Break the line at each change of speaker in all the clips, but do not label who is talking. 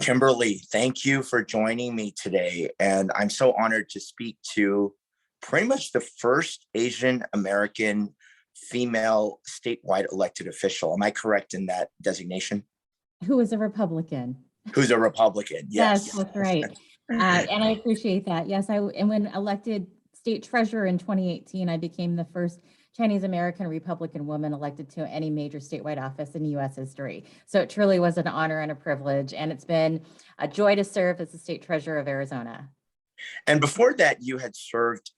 Kimberly, thank you for joining me today. And I'm so honored to speak to pretty much the first Asian American female statewide elected official. Am I correct in that designation?
Who is a Republican.
Who's a Republican?
Yes,
Yes.
that's right. And I appreciate that. Yes, and when elected state treasurer in 2018, I became the first Chinese American Republican woman elected to any major statewide office in US history. So it truly was an honor and a privilege. And it's been a joy to serve as the state treasurer of Arizona.
And before that, you had served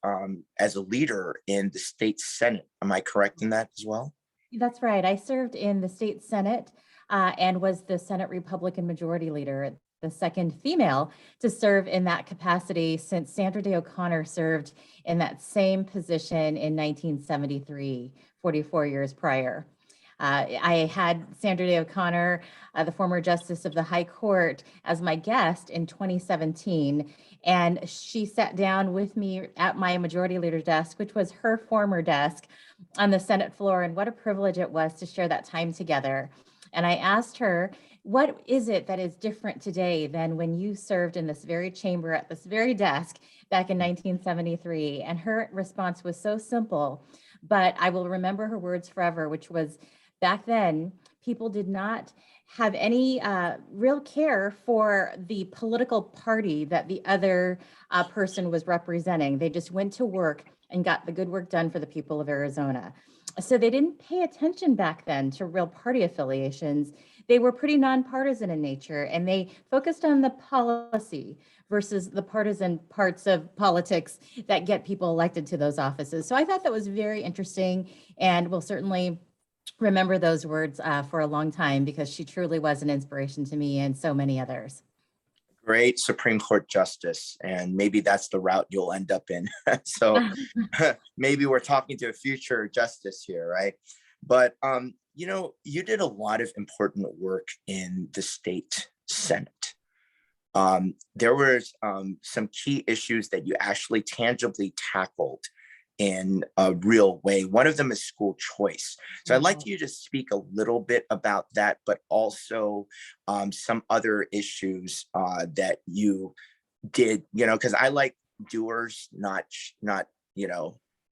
as a leader in the state Senate. Am I correct in that as well?
That's right. I served in the state Senate and was the Senate Republican Majority Leader, the second female to serve in that capacity since Sandra Day O'Connor served in that same position in 1973, 44 years prior. I had Sandra Day O'Connor, the former Justice of the High Court, as my guest in 2017. And she sat down with me at my Majority Leader desk, which was her former desk on the Senate floor. And what a privilege it was to share that time together. And I asked her, what is it that is different today than when you served in this very chamber at this very desk back in 1973? And her response was so simple, but I will remember her words forever, which was, back then, people did not have any real care for the political party that the other person was representing. They just went to work and got the good work done for the people of Arizona. So they didn't pay attention back then to real party affiliations. They were pretty nonpartisan in nature, and they focused on the policy versus the partisan parts of politics that get people elected to those offices. So I thought that was very interesting, and will certainly remember those words for a long time, because she truly was an inspiration to me and so many others.
Great Supreme Court justice, and maybe that's the route you'll end up in. So maybe we're talking to a future justice here, right? But you did a lot of important work in the state Senate. There was some key issues that you actually tangibly tackled in a real way. One of them is school choice. So I'd like you to speak a little bit about that, but also some other issues that you did, because I like doers, not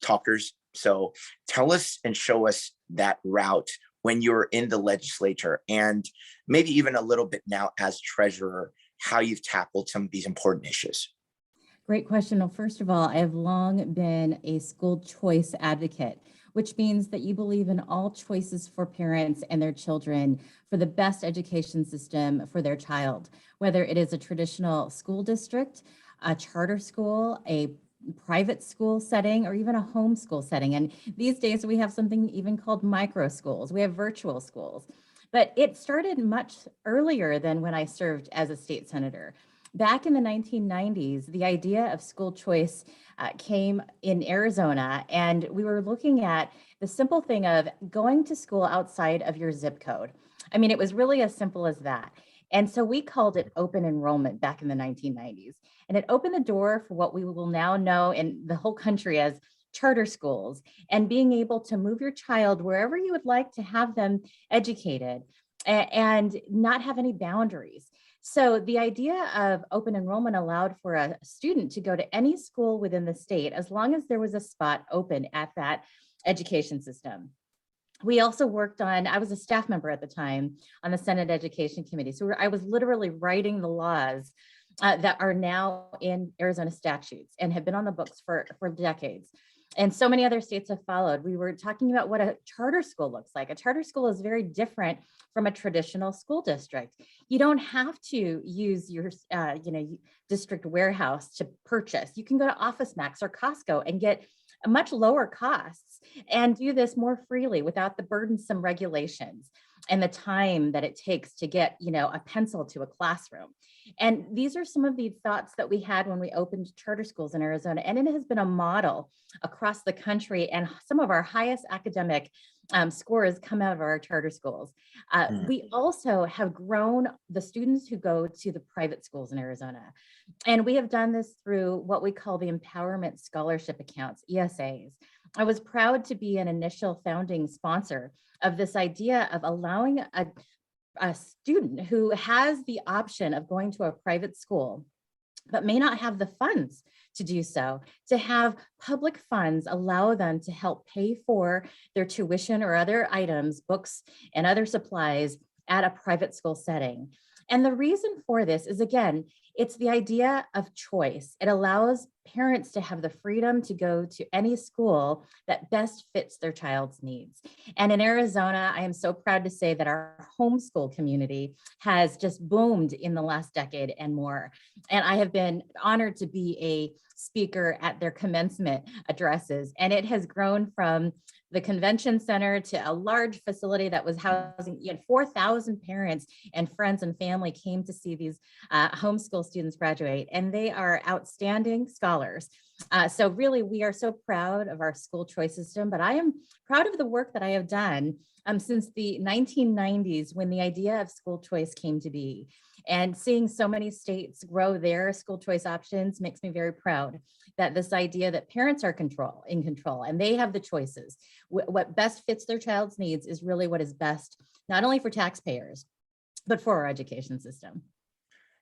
talkers. So tell us and show us that route when you were in the legislature, and maybe even a little bit now as treasurer, how you've tackled some of these important issues.
Great question. Well, first of all, I have long been a school choice advocate, which means that you believe in all choices for parents and their children for the best education system for their child, whether it is a traditional school district, a charter school, a private school setting, or even a homeschool setting. And these days we have something even called micro schools. We have virtual schools. But it started much earlier than when I served as a state senator. Back in the 1990s, the idea of school choice came in Arizona, and we were looking at the simple thing of going to school outside of your zip code. I mean, it was really as simple as that. And so we called it open enrollment back in the 1990s. And it opened the door for what we will now know in the whole country as charter schools, and being able to move your child wherever you would like to have them educated and not have any boundaries. So the idea of open enrollment allowed for a student to go to any school within the state as long as there was a spot open at that education system. We also worked on, I was a staff member at the time on the Senate Education Committee. So I was literally writing the laws that are now in Arizona statutes and have been on the books for decades. And so many other states have followed. We were talking about what a charter school looks like. A charter school is very different from a traditional school district. You don't have to use your district warehouse to purchase. You can go to Office Max or Costco and get much lower costs and do this more freely without the burdensome regulations and the time that it takes to get, a pencil to a classroom. And these are some of the thoughts that we had when we opened charter schools in Arizona. And it has been a model across the country, and some of our highest academic scores come out of our charter schools. We also have grown the students who go to the private schools in Arizona. And we have done this through what we call the Empowerment Scholarship Accounts, ESAs. I was proud to be an initial founding sponsor of this idea of allowing a a student who has the option of going to a private school, but may not have the funds to do so, to have public funds allow them to help pay for their tuition or other items, books and other supplies at a private school setting. And the reason for this is, again, it's the idea of choice. It allows parents to have the freedom to go to any school that best fits their child's needs. And in Arizona, I am so proud to say that our homeschool community has just boomed in the last decade and more. And I have been honored to be a speaker at their commencement addresses. And it has grown from the convention center to a large facility that was housing 4,000 parents and friends and family came to see these homeschool students graduate, and they are outstanding scholars. So really, we are so proud of our school choice system, but I am proud of the work that I have done since the 1990s when the idea of school choice came to be. And seeing so many states grow their school choice options makes me very proud that this idea that parents are in control and they have the choices. What best fits their child's needs is really what is best, not only for taxpayers, but for our education system.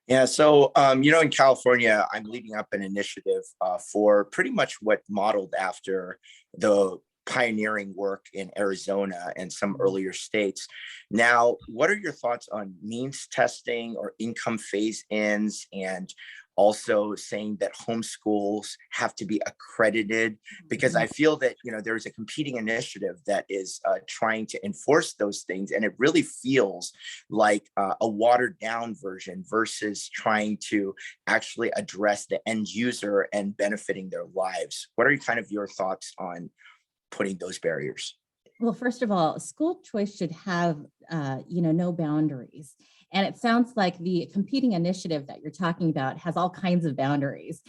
Yeah, so in California, I'm leading up an initiative for pretty much what modeled after the pioneering work in Arizona and some earlier states. Now, what are your thoughts on means testing or income phase-ins, and also saying that homeschools have to be accredited? Because I feel that there's a competing initiative that is trying to enforce those things, and it really feels like a watered down version versus trying to actually address the end user and benefiting their lives. What are kind of your thoughts on putting those barriers?
Well, first of all, school choice should have, no boundaries. And it sounds like the competing initiative that you're talking about has all kinds of boundaries.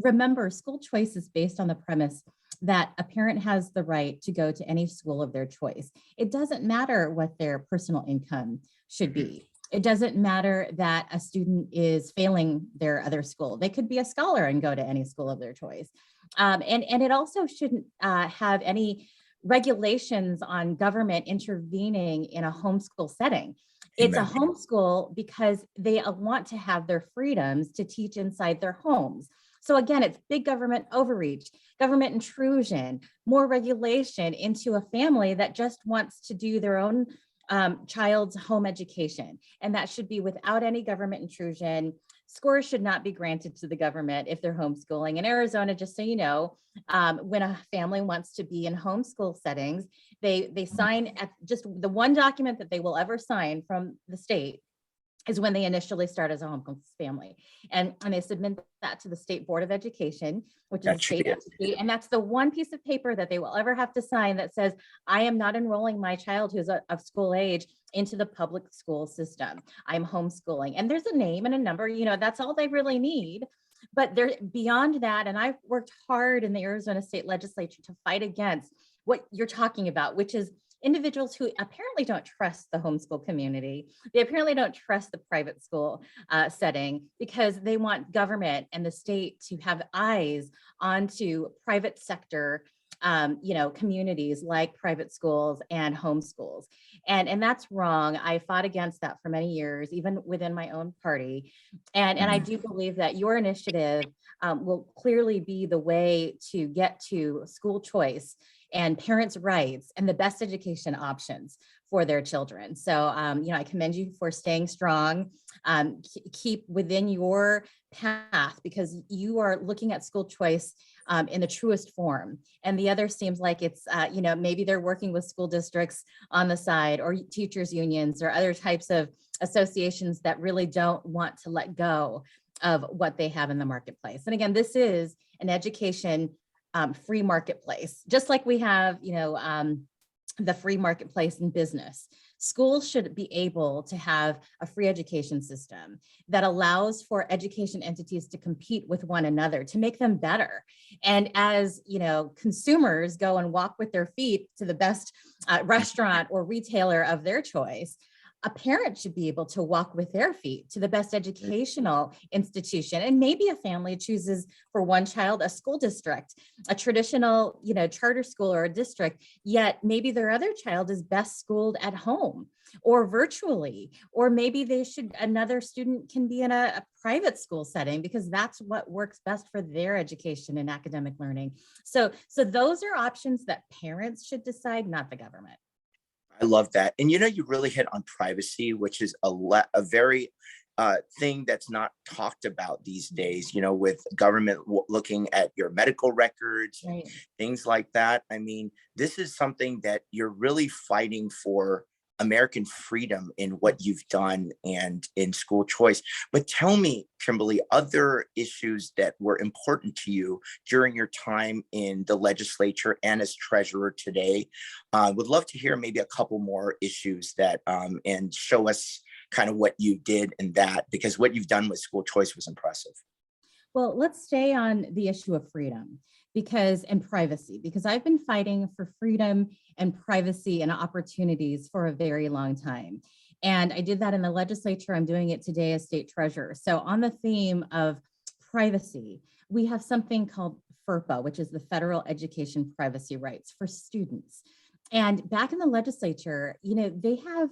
Remember, school choice is based on the premise that a parent has the right to go to any school of their choice. It doesn't matter what their personal income should be. It doesn't matter that a student is failing their other school. They could be a scholar and go to any school of their choice. And it also shouldn't have any regulations on government intervening in a homeschool setting. It's a homeschool because they want to have their freedoms to teach inside their homes. So again, it's big government overreach, government intrusion, more regulation into a family that just wants to do their own child's home education. And that should be without any government intrusion. Scores should not be granted to the government if they're homeschooling. In Arizona, just so you know, when a family wants to be in homeschool settings, they sign at just the one document that they will ever sign from the state is when they initially start as a homeschool family. And they submit that to the State Board of Education, which is a state entity. And that's the one piece of paper that they will ever have to sign that says, I am not enrolling my child who's of school age into the public school system. I'm homeschooling. And there's a name and a number, that's all they really need. But they're beyond that. And I've worked hard in the Arizona State Legislature to fight against what you're talking about, which is individuals who apparently don't trust the homeschool community. They apparently don't trust the private school setting because they want government and the state to have eyes onto private sector communities like private schools and homeschools. And that's wrong. I fought against that for many years, even within my own party. And I do believe that your initiative will clearly be the way to get to school choice and parents' rights and the best education options for their children. So, I commend you for staying strong. Keep within your path because you are looking at school choice in the truest form. And the other seems like it's, maybe they're working with school districts on the side or teachers unions or other types of associations that really don't want to let go of what they have in the marketplace. And again, this is an education free marketplace, just like we have, the free marketplace in business. Schools should be able to have a free education system that allows for education entities to compete with one another to make them better. And as consumers go and walk with their feet to the best restaurant or retailer of their choice, a parent should be able to walk with their feet to the best educational institution. And maybe a family chooses for one child a school district, a traditional, charter school or a district, yet maybe their other child is best schooled at home. or virtually, or maybe another student can be in a private school setting because that's what works best for their education and academic learning. So those are options that parents should decide, not the government.
I love that. And you really hit on privacy, which is a very thing that's not talked about these days, with government looking at your medical records and
Right.
things like that. I mean, this is something that you're really fighting for American freedom in what you've done and in school choice. But tell me, Kimberly, other issues that were important to you during your time in the legislature and as treasurer today. Would love to hear maybe a couple more issues that and show us kind of what you did in that, because what you've done with school choice was impressive.
Well, let's stay on the issue of freedom and privacy, because I've been fighting for freedom and privacy and opportunities for a very long time. And I did that in the legislature. I'm doing it today as state treasurer. So on the theme of privacy, we have something called FERPA, which is the Federal Education Privacy Rights for students. And back in the legislature, they have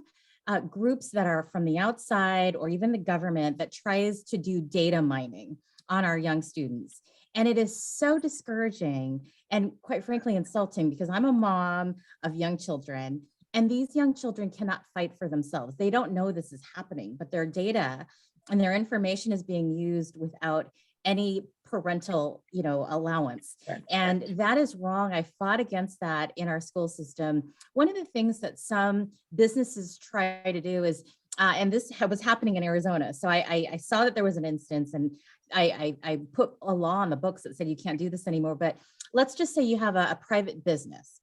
groups that are from the outside or even the government that tries to do data mining on our young students. And it is so discouraging and quite frankly insulting, because I'm a mom of young children and these young children cannot fight for themselves. They don't know this is happening, but their data and their information is being used without any parental, allowance. And that is wrong. I fought against that in our school system. One of the things that some businesses try to do is, and this was happening in Arizona. So I saw that there was an instance, and I put a law on the books that said you can't do this anymore. But let's just say you have a private business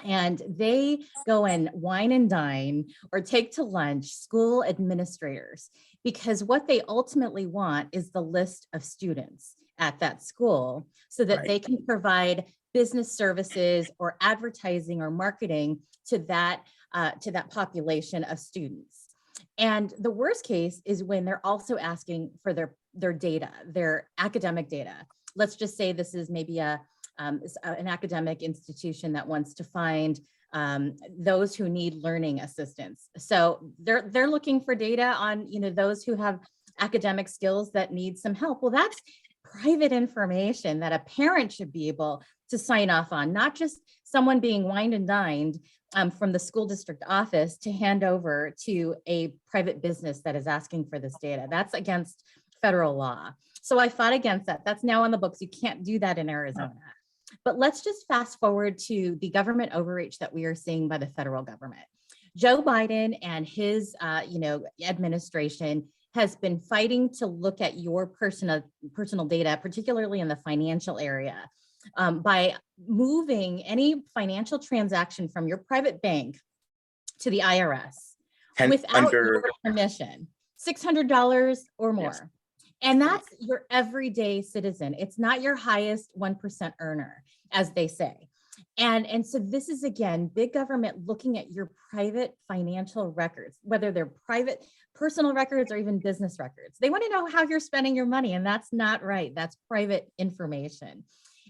and they go and wine and dine or take to lunch school administrators, because what they ultimately want is the list of students at that school so that they can provide business services or advertising or marketing to that population of students. And the worst case is when they're also asking for their data, their academic data. Let's just say this is maybe an academic institution that wants to find those who need learning assistance. So they're looking for data on those who have academic skills that need some help. Well, that's private information that a parent should be able to sign off on, not just someone being wined and dined from the school district office to hand over to a private business that is asking for this data. That's against federal law. So I fought against that. That's now on the books. You can't do that in Arizona. But let's just fast forward to the government overreach that we are seeing by the federal government. Joe Biden and his administration has been fighting to look at your personal data, particularly in the financial area, by moving any financial transaction from your private bank to the IRS without your permission, $600 or more. Yes. And that's your everyday citizen. It's not your highest 1% earner, as they say. And so this is, again, big government looking at your private financial records, whether they're private personal records or even business records. They want to know how you're spending your money, and that's not right. That's private information.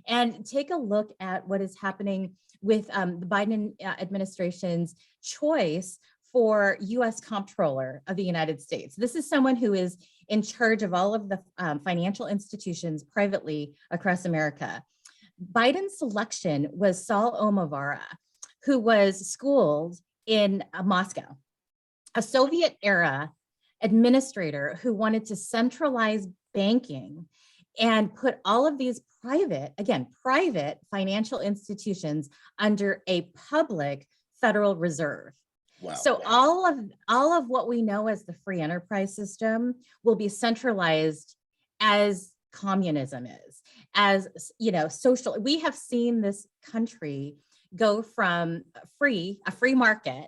And take a look at what is happening with the Biden administration's choice for U.S. Comptroller of the United States. This is someone who is in charge of all of the financial institutions privately across America. Biden's selection was Saul Omavara, who was schooled in Moscow, a Soviet-era administrator who wanted to centralize banking and put all of these private financial institutions under a public Federal Reserve. Wow. So all of what we know as the free enterprise system will be centralized as communism is, as social. We have seen this country go from a free market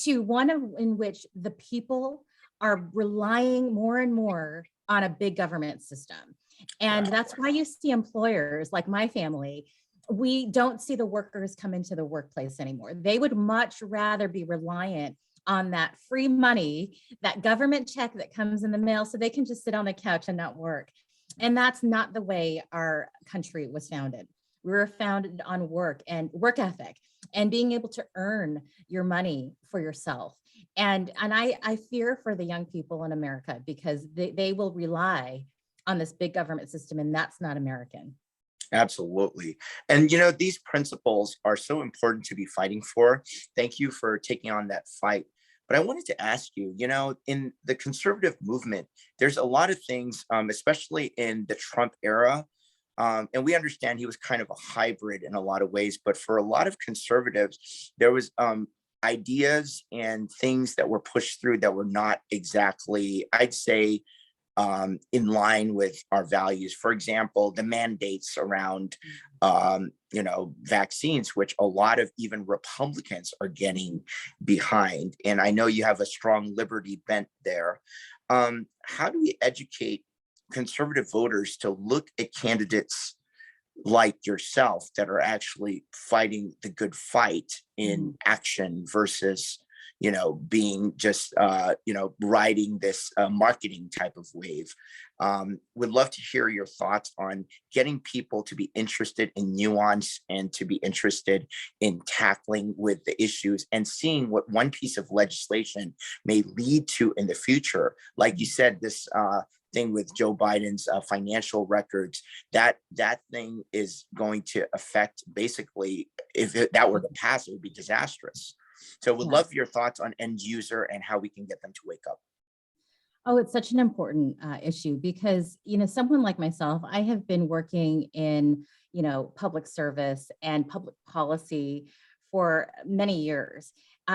to one in which the people are relying more and more on a big government system. And that's why you see employers like my family, we don't see the workers come into the workplace anymore. They would much rather be reliant on that free money, that government check that comes in the mail, so they can just sit on the couch and not work. And that's not the way our country was founded. We were founded on work and work ethic and being able to earn your money for yourself. And I fear for the young people in America because they will rely on this big government system, and that's not American.
Absolutely. And, these principles are so important to be fighting for. Thank you for taking on that fight. But I wanted to ask you, in the conservative movement, there's a lot of things, especially in the Trump era. And we understand he was kind of a hybrid in a lot of ways, but for a lot of conservatives, there was ideas and things that were pushed through that were not exactly, I'd say, in line with our values. For example, the mandates around, vaccines, which a lot of even Republicans are getting behind. And I know you have a strong liberty bent there. How do we educate conservative voters to look at candidates like yourself that are actually fighting the good fight in action versus being just riding this marketing type of wave? Would love to hear your thoughts on getting people to be interested in nuance and to be interested in tackling with the issues and seeing what one piece of legislation may lead to in the future. Like you said, this thing with Joe Biden's financial records, that thing is going to affect, basically, if that were to pass, it would be disastrous. So would love your thoughts on end user and how we can get them to wake up.
Oh, it's such an important issue because, someone like myself, I have been working in, public service and public policy for many years.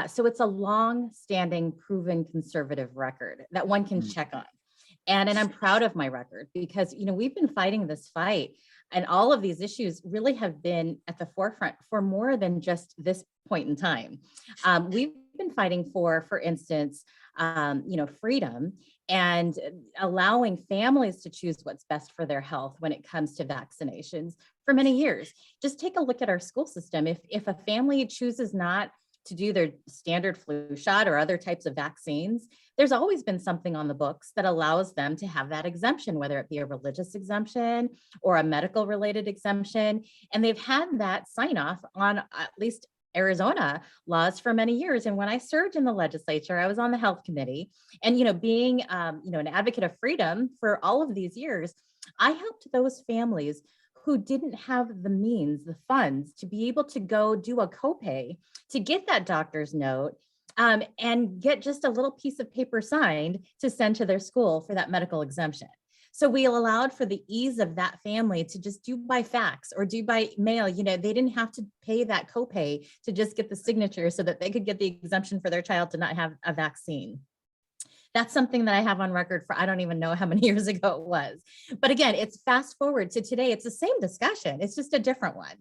So it's a long-standing, proven conservative record that one can check on. And I'm proud of my record because, we've been fighting this fight, and all of these issues really have been at the forefront for more than just this point in time. We've been fighting for instance, freedom and allowing families to choose what's best for their health when it comes to vaccinations for many years. Just take a look at our school system. If a family chooses not to do their standard flu shot or other types of vaccines, there's always been something on the books that allows them to have that exemption, whether it be a religious exemption or a medical related exemption. And they've had that sign off on at least Arizona laws for many years. And when I served in the legislature, I was on the health committee, and, being, an advocate of freedom for all of these years, I helped those families who didn't have the means, the funds to be able to go do a copay to get that doctor's note, and get just a little piece of paper signed to send to their school for that medical exemption. So we allowed for the ease of that family to just do by fax or do by mail. They didn't have to pay that copay to just get the signature so that they could get the exemption for their child to not have a vaccine. That's something that I have on record for, I don't even know how many years ago it was. But again, it's fast forward to today. It's the same discussion. It's just a different one.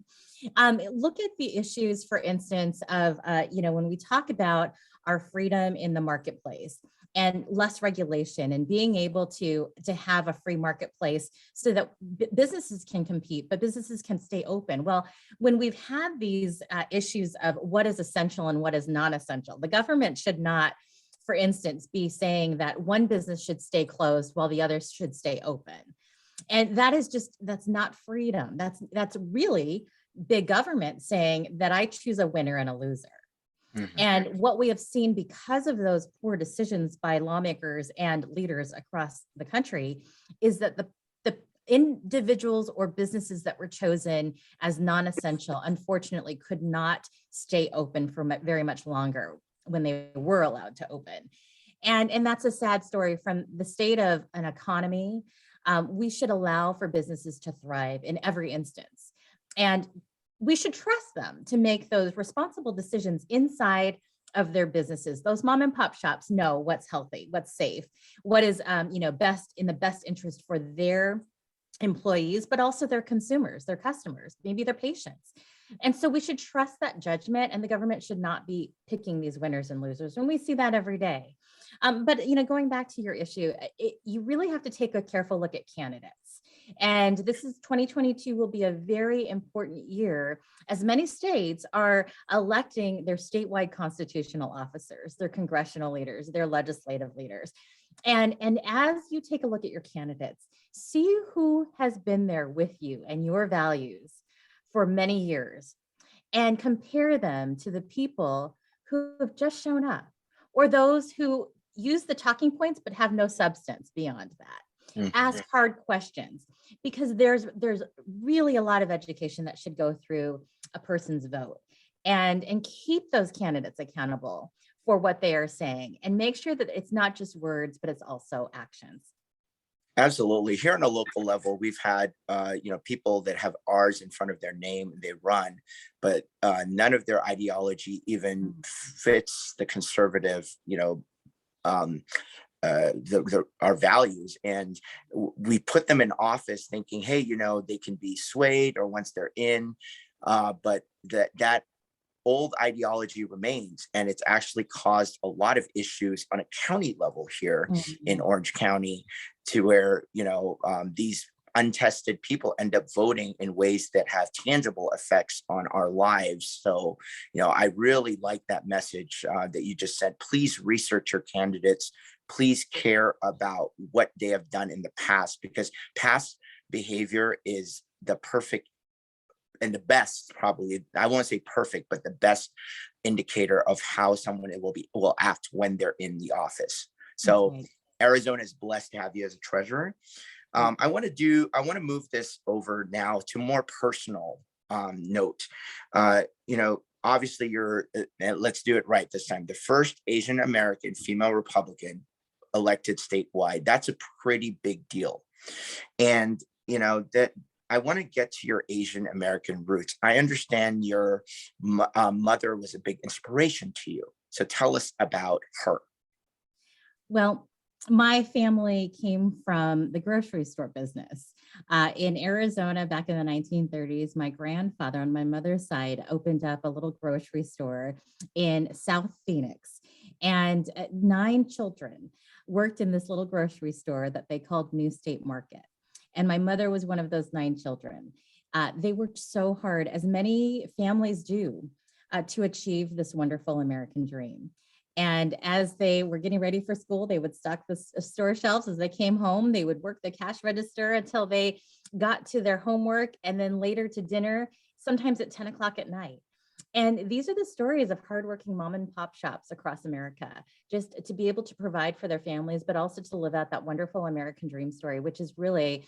Look at the issues, for instance, of, when we talk about our freedom in the marketplace and less regulation and being able to have a free marketplace so that businesses can compete, but businesses can stay open. Well, when we've had these issues of what is essential and what is non-essential, the government should not, for instance, be saying that one business should stay closed while the others should stay open. And that's not freedom. That's really big government saying that I choose a winner and a loser. Mm-hmm. And what we have seen because of those poor decisions by lawmakers and leaders across the country is that the individuals or businesses that were chosen as non-essential, unfortunately, could not stay open for very much longer when they were allowed to open. And that's a sad story from the state of an economy. We should allow for businesses to thrive in every instance. And we should trust them to make those responsible decisions inside of their businesses. Those mom and pop shops know what's healthy, what's safe, what is best in the best interest for their employees, but also their consumers, their customers, maybe their patients. And so we should trust that judgment, and the government should not be picking these winners and losers. And we see that every day. But going back to your issue, you really have to take a careful look at candidates. And this is 2022 will be a very important year as many states are electing their statewide constitutional officers, their congressional leaders, their legislative leaders. And as you take a look at your candidates, see who has been there with you and your values for many years, and compare them to the people who have just shown up. or those who use the talking points but have no substance beyond that.
Mhm.
Ask hard questions, because there's really a lot of education that should go through a person's vote, and keep those candidates accountable for what they are saying, and make sure that it's not just words, but it's also actions.
Absolutely. Here on a local level, we've had people that have R's in front of their name and they run, but none of their ideology even fits the conservative, um, our values, and we put them in office thinking, hey, they can be swayed, or once they're in, but that old ideology remains, and it's actually caused a lot of issues on a county level here in
Mhm.
Orange County, to where these untested people end up voting in ways that have tangible effects on our lives. So I really like that message that you just said. Please research your candidates. Please care about what they have done in the past, because past behavior is the perfect and the best, probably, I won't say perfect, but the best indicator of how someone will act when they're in the office.
That's
So
right.
Arizona is blessed to have you as a treasurer.
Thank
I
you.
want to move this over now to more personal note. Obviously let's do it right this time. The first Asian American female Republican elected statewide. That's a pretty big deal. And that I want to get to your Asian American roots. I understand your mother was a big inspiration to you. So tell us about her.
Well, my family came from the grocery store business. In Arizona, back in the 1930s, my grandfather on my mother's side opened up a little grocery store in South Phoenix. And 9 children worked in this little grocery store that they called New State Market. And my mother was one of those 9 children. They worked so hard, as many families do, to achieve this wonderful American dream. And as they were getting ready for school, they would stock the store shelves. As they came home, they would work the cash register until they got to their homework, and then later to dinner, sometimes at 10 o'clock at night. And these are the stories of hardworking mom and pop shops across America, just to be able to provide for their families, but also to live out that wonderful American dream story, which is really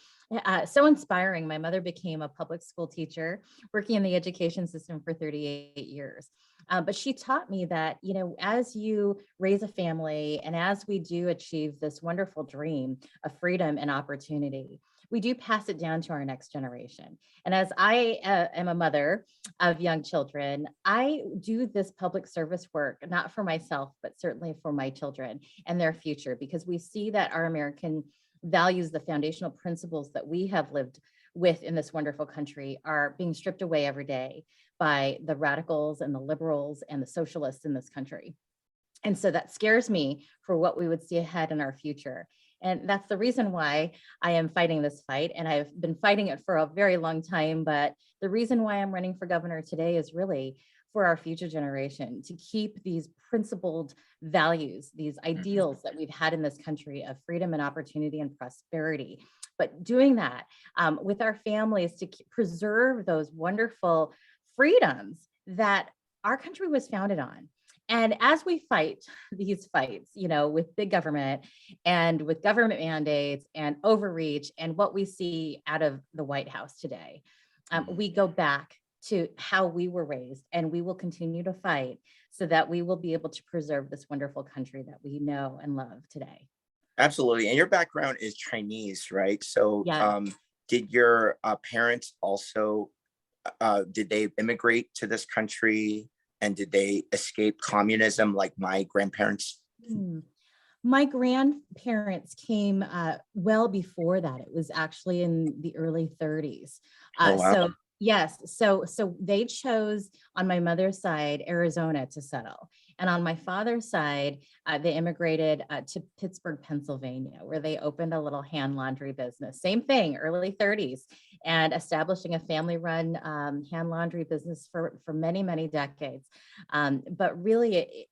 so inspiring. My mother became a public school teacher, working in the education system for 38 years. But she taught me that, as you raise a family, and as we do achieve this wonderful dream of freedom and opportunity, we do pass it down to our next generation. And as I am a mother of young children, I do this public service work, not for myself, but certainly for my children and their future, because we see that our American values, the foundational principles that we have lived with in this wonderful country, are being stripped away every day by the radicals and the liberals and the socialists in this country. And so that scares me for what we would see ahead in our future. And that's the reason why I am fighting this fight. And I've been fighting it for a very long time. But the reason why I'm running for governor today is really for our future generation, to keep these principled values, these
Mhm.
ideals that we've had in this country of freedom and opportunity and prosperity. But doing that with our families, to preserve those wonderful freedoms that our country was founded on. And as we fight these fights, with big government and with government mandates and overreach and what we see out of the White House today, we go back to how we were raised, and we will continue to fight so that we will be able to preserve this wonderful country that we know and love today.
Absolutely. And your background is Chinese, right? So
Yeah.
did your parents also, did they immigrate to this country, and did they escape communism like my grandparents?
Hmm. My grandparents came well before that. It was actually in the early 30s.
Oh, wow.
So yes, so they chose on my mother's side Arizona to settle, and on my father's side they immigrated to Pittsburgh, Pennsylvania, where they opened a little hand laundry business. Same thing, early 30s, and establishing a family-run hand laundry business for many decades. But really,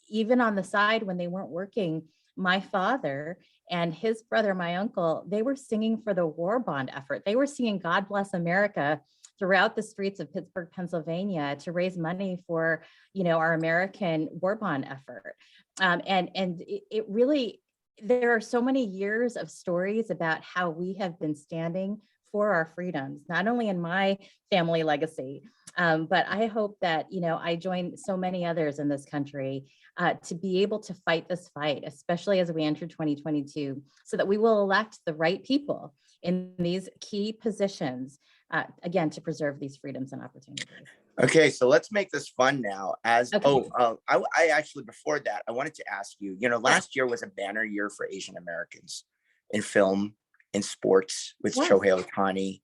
even on the side when they weren't working, my father and his brother, my uncle, they were singing for the war bond effort. They were singing God Bless America throughout the streets of Pittsburgh, Pennsylvania, to raise money for, our American war bond effort. And it really, there are so many years of stories about how we have been standing for our freedoms, not only in my family legacy, but I hope that, I join so many others in this country to be able to fight this fight, especially as we enter 2022, so that we will elect the right people in these key positions, again, to preserve these freedoms and opportunities.
Okay, so let's make this fun now.
Okay.
I actually, before that, I wanted to ask you, last year was a banner year for Asian Americans in film, in sports, with
Yes.
Shohei Ohtani,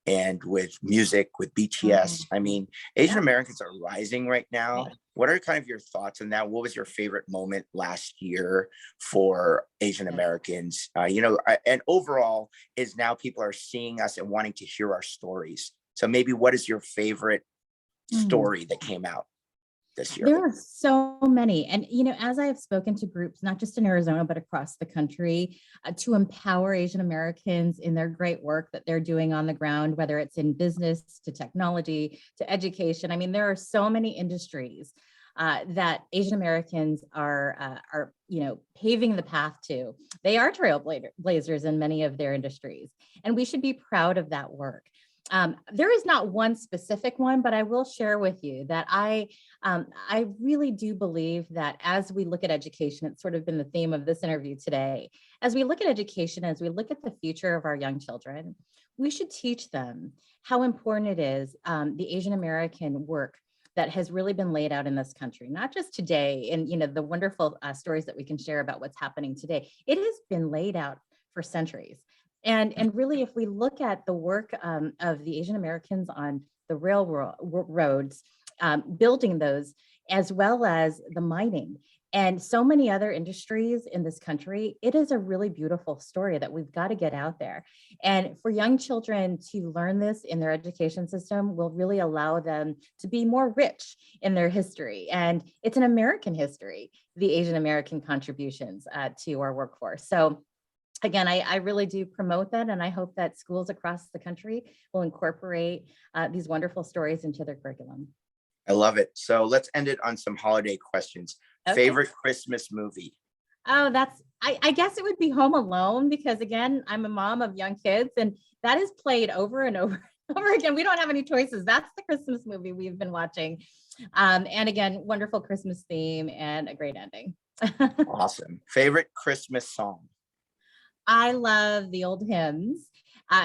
and with music, with BTS. I mean, Asian Americans are rising right now.
Yeah.
What are kind of your thoughts on that? What was your favorite moment last year for Asian Americans? And overall, is now people are seeing us and wanting to hear our stories. So maybe what is your favorite story that came out this year?
There are so many. And, as I have spoken to groups, not just in Arizona, but across the country, to empower Asian Americans in their great work that they're doing on the ground, whether it's in business, to technology, to education. I mean, there are so many industries that Asian Americans are paving the path to. They are trailblazers in many of their industries, and we should be proud of that work. There is not one specific one, but I will share with you that I really do believe that as we look at education, it's sort of been the theme of this interview today. As we look at education, as we look at the future of our young children, we should teach them how important it is, the Asian American work that has really been laid out in this country, not just today, and the wonderful stories that we can share about what's happening today. It has been laid out for centuries. And really, if we look at the work of the Asian Americans on the railroads, building those, as well as the mining and so many other industries in this country, it is a really beautiful story that we've got to get out there. And for young children to learn this in their education system will really allow them to be more rich in their history. And it's an American history, the Asian American contributions to our workforce. So again, I really do promote that, and I hope that schools across the country will incorporate these wonderful stories into their curriculum.
I love it. So let's end it on some holiday questions.
Okay.
Favorite Christmas movie?
Oh, I guess it would be Home Alone, because again, I'm a mom of young kids, and that is played over and over and over again. We don't have any choices. That's the Christmas movie we've been watching. And again, wonderful Christmas theme and a great ending.
Awesome. Favorite Christmas song?
I love the old hymns.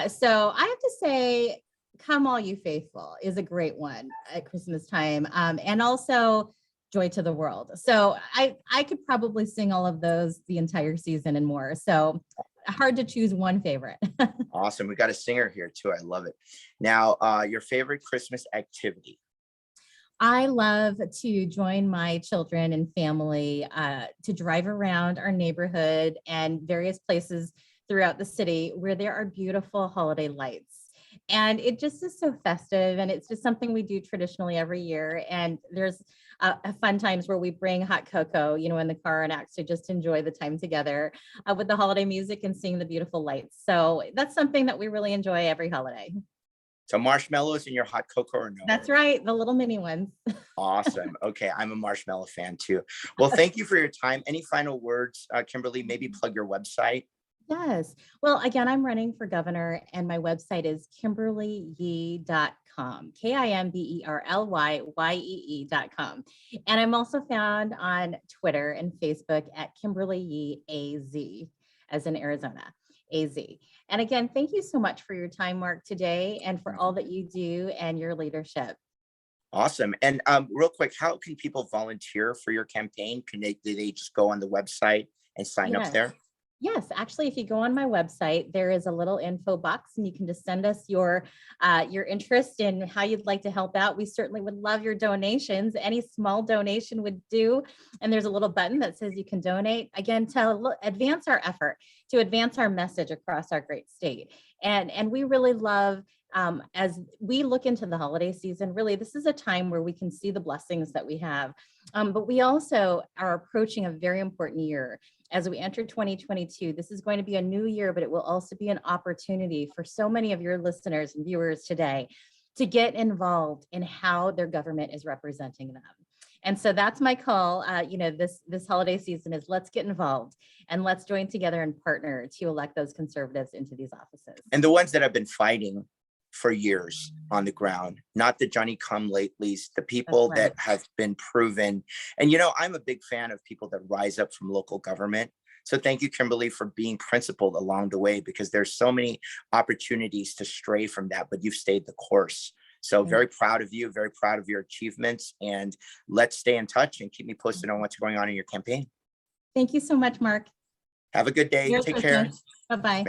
So I have to say, Come All You Faithful is a great one at Christmas time. And also Joy to the World. So I could probably sing all of those the entire season and more. So hard to choose one favorite.
Awesome. We got a singer here too. I love it. Now, your favorite Christmas activity?
I love to join my children and family to drive around our neighborhood and various places throughout the city where there are beautiful holiday lights. And it just is so festive, and it's just something we do traditionally every year. And there's fun times where we bring hot cocoa, in the car, and actually just enjoy the time together with the holiday music and seeing the beautiful lights. So that's something that we really enjoy every holiday.
So marshmallows in your hot cocoa or no?
That's right. The little mini ones.
Awesome. Okay. I'm a marshmallow fan too. Well, thank you for your time. Any final words, Kimberly? Maybe plug your website.
Yes. Well, again, I'm running for governor, and my website is KimberlyYee.com, KimberlyYee.com. And I'm also found on Twitter and Facebook at Kimberly Yee AZ, as in Arizona, AZ. And again, thank you so much for your time, Mark, today, and for all that you do and your leadership.
Awesome. And real quick, how can people volunteer for your campaign? Do they just go on the website and sign up there?
Yes, actually, if you go on my website, there is a little info box, and you can just send us your interest in how you'd like to help out. We certainly would love your donations. Any small donation would do. And there's a little button that says you can donate, again, to advance our effort, to advance our message across our great state. And we really love, as we look into the holiday season, really, this is a time where we can see the blessings that we have. But we also are approaching a very important year. As we enter 2022, this is going to be a new year, but it will also be an opportunity for so many of your listeners and viewers today to get involved in how their government is representing them. And so that's my call, this holiday season is let's get involved and let's join together and partner to elect those conservatives into these offices.
And the ones that have been fighting for years on the ground, not the Johnny come latelys, the people that have been proven. And, I'm a big fan of people that rise up from local government. So thank you, Kimberly, for being principled along the way, because there's so many opportunities to stray from that, but you've stayed the course. So very proud of you, very proud of your achievements, and let's stay in touch and keep me posted on what's going on in your campaign.
Thank you so much, Mark.
Have a good day. Take care.
Bye-bye.